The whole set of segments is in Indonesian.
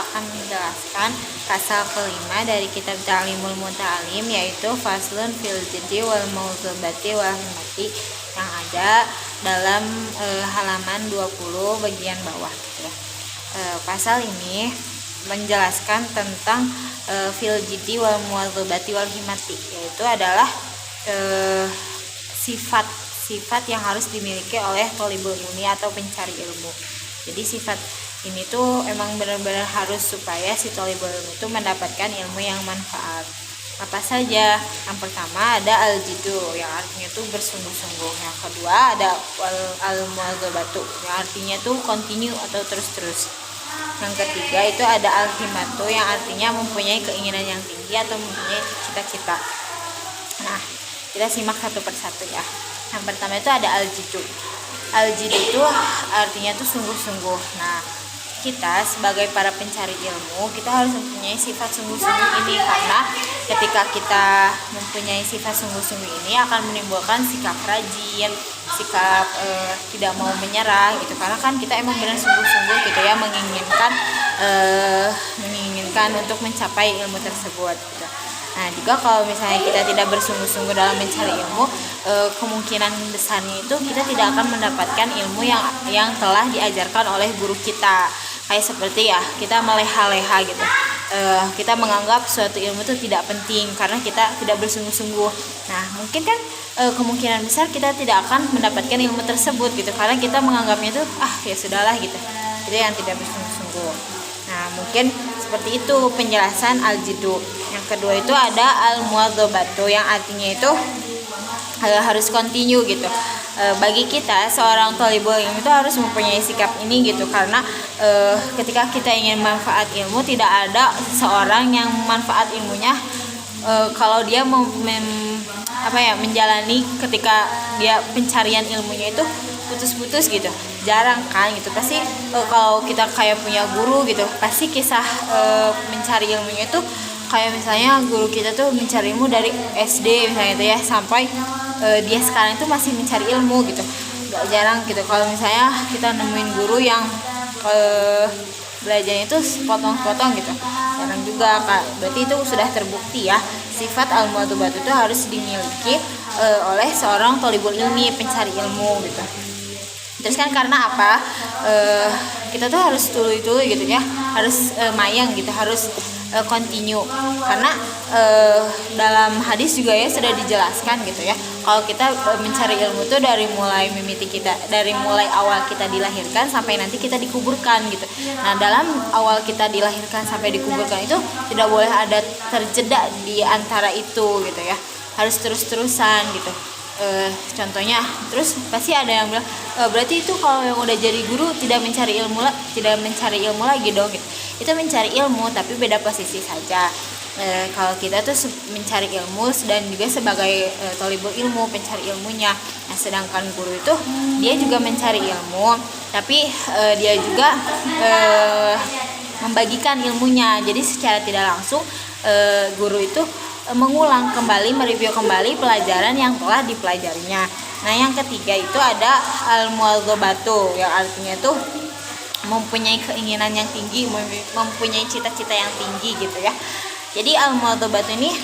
akan menjelaskan pasal kelima dari kitab Ta'limul Muta'alim, yaitu faslun fil jiddi wal maudzubati wal himmati, yang ada dalam halaman 20 bagian bawah gitu ya. Pasal ini menjelaskan tentang fil jiddi wal maudzubati wal himmati, yaitu adalah sifat yang harus dimiliki oleh thalibul ilmi atau pencari ilmu. Jadi sifat ini tuh emang benar-benar harus supaya si thalibul ilmi itu mendapatkan ilmu yang manfaat. Apa saja? Yang pertama ada al-jiddu, yang artinya tuh bersungguh-sungguh. Yang kedua ada al-muadzabatu, yang artinya tuh continue atau terus-terus. Yang ketiga itu ada al-himmatu, yang artinya mempunyai keinginan yang tinggi atau mempunyai cita-cita. Nah, kita simak satu persatu ya. Yang pertama itu ada al-jiddu. Al-jiddu itu artinya tuh sungguh-sungguh. Nah, kita sebagai para pencari ilmu, kita harus mempunyai sifat sungguh-sungguh ini, karena ketika kita mempunyai sifat sungguh-sungguh ini akan menimbulkan sikap rajin, sikap tidak mau menyerah gitu. Karena kan kita emang benar sungguh-sungguh gitu ya, menginginkan untuk mencapai ilmu tersebut gitu. Nah, juga kalau misalnya kita tidak bersungguh-sungguh dalam mencari ilmu, kemungkinan besarnya itu kita tidak akan mendapatkan ilmu yang telah diajarkan oleh guru kita. Kayak seperti ya, kita meleha-leha gitu. Kita menganggap suatu ilmu itu tidak penting karena kita tidak bersungguh-sungguh. Nah, mungkin kan kemungkinan besar kita tidak akan mendapatkan ilmu tersebut gitu, karena kita menganggapnya itu ya sudahlah gitu. Itu yang tidak bersungguh-sungguh. Nah, mungkin seperti itu penjelasan al-jiddu. Yang kedua itu ada al-muadzabatu, yang artinya itu harus continue gitu. Bagi kita seorang thalibul ilmu itu harus mempunyai sikap ini gitu, karena ketika kita ingin manfaat ilmu, tidak ada seorang yang manfaat ilmunya kalau dia menjalani ketika dia pencarian ilmunya itu putus-putus gitu. Jarang kan gitu. Pasti kalau kita kayak punya guru gitu, pasti kisah mencari ilmunya itu kayak misalnya guru kita tuh mencari ilmu dari SD misalnya itu ya, sampai dia sekarang itu masih mencari ilmu gitu. Gak jarang gitu kalau misalnya kita nemuin guru yang belajarnya itu sepotong-sepotong gitu. Jarang juga Kak. Berarti itu sudah terbukti ya, sifat al-muadzabatu itu harus dimiliki oleh seorang thalibul ilmi, pencari ilmu gitu. Terus kan karena apa? Kita tuh harus tuluy-tuluy gitu ya, harus mayang gitu, harus continue. Karena dalam hadis juga ya sudah dijelaskan gitu ya, kalau kita mencari ilmu tuh dari mulai mimiti kita, dari mulai awal kita dilahirkan sampai nanti kita dikuburkan gitu. Nah, dalam awal kita dilahirkan sampai dikuburkan itu tidak boleh ada terjeda di antara itu gitu ya, harus terus-terusan gitu. Contohnya, terus pasti ada yang bilang berarti itu kalau yang udah jadi guru tidak mencari ilmu lagi dong gitu. Itu mencari ilmu tapi beda posisi saja. Kalau kita tuh mencari ilmu dan juga sebagai thalibul ilmu, pencari ilmunya. Nah, sedangkan guru itu dia juga mencari ilmu tapi dia juga membagikan ilmunya. Jadi secara tidak langsung guru itu mengulang kembali, mereview kembali pelajaran yang telah dipelajarinya. Nah, yang ketiga itu ada al-muadzabatu, yang artinya tuh mempunyai keinginan yang tinggi, mempunyai cita-cita yang tinggi gitu ya. Jadi al-muadzabatu ini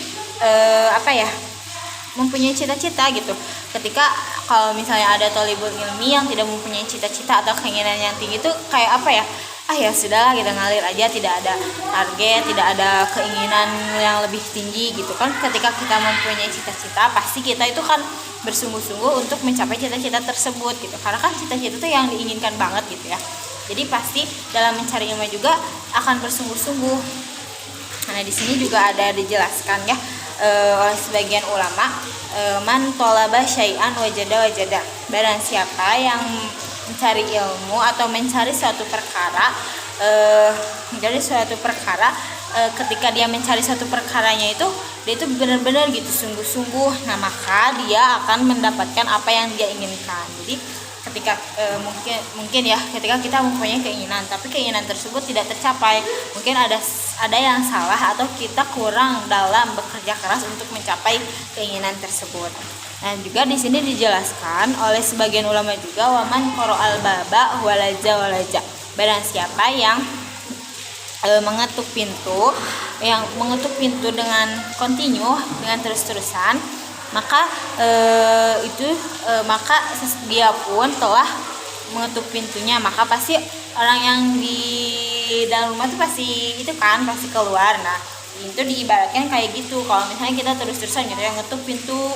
mempunyai cita-cita gitu. Ketika kalau misalnya ada thalibul ilmi yang tidak mempunyai cita-cita atau keinginan yang tinggi itu kayak apa ya? Ya sudahlah, kita ngalir aja, tidak ada target, tidak ada keinginan yang lebih tinggi gitu kan. Ketika kita mempunyai cita-cita, pasti kita itu kan bersungguh-sungguh untuk mencapai cita-cita tersebut gitu. Karena kan cita-cita itu yang diinginkan banget gitu ya. Jadi pasti dalam mencari ilmu juga akan bersungguh-sungguh. Nah, di sini juga ada dijelaskan ya oleh sebagian ulama, man tolaba syai'an wajada. Barang siapa yang mencari ilmu atau mencari suatu perkara, ketika dia mencari suatu perkaranya itu dia itu benar-benar gitu sungguh-sungguh, nah maka dia akan mendapatkan apa yang dia inginkan. Jadi ketika mungkin ya, ketika kita mempunyai keinginan tapi keinginan tersebut tidak tercapai, mungkin ada yang salah atau kita kurang dalam bekerja keras untuk mencapai keinginan tersebut. Nah, juga di sini dijelaskan oleh sebagian ulama juga, waman qara'al baba walaja. Barang siapa yang mengetuk pintu, yang mengetuk pintu dengan kontinu, dengan terus-terusan, maka maka dia pun telah mengetuk pintunya, maka pasti orang yang di dalam rumah tuh pasti keluar. Nah, itu diibaratkan kayak gitu. Kalau misalnya kita terus-terusan gitu yang ngetuk pintu,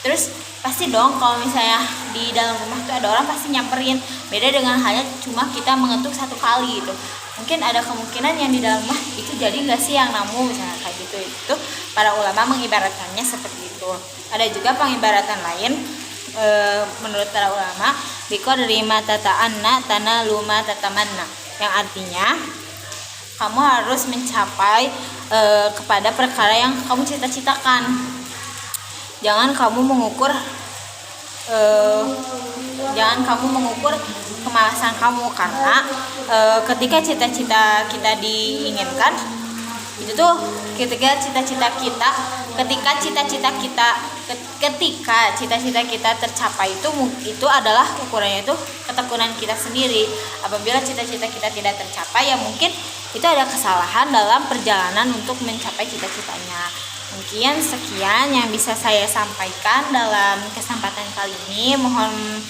terus pasti dong kalau misalnya di dalam rumah tuh ada orang pasti nyamperin. Beda dengan halnya cuma kita mengetuk satu kali gitu. Mungkin ada kemungkinan yang di dalam rumah itu jadi nggak sih yang namu, misalnya kayak gitu. Itu para ulama mengibaratkannya seperti itu. Ada juga pengibaratan lain menurut para ulama, biqadri ma tata'anna tanalu ma tatamanna, yang artinya kamu harus mencapai kepada perkara yang kamu cita-citakan. Jangan kamu mengukur kemalasan kamu, karena ketika cita-cita kita diinginkan itu tuh ketika cita-cita kita tercapai, itu adalah ukurannya itu ketekunan kita sendiri. Apabila cita-cita kita tidak tercapai, ya mungkin itu ada kesalahan dalam perjalanan untuk mencapai cita-citanya. Mungkin sekian yang bisa saya sampaikan dalam kesempatan kali ini. Mohon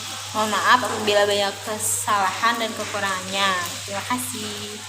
maaf apabila banyak kesalahan dan kekurangannya. Terima kasih.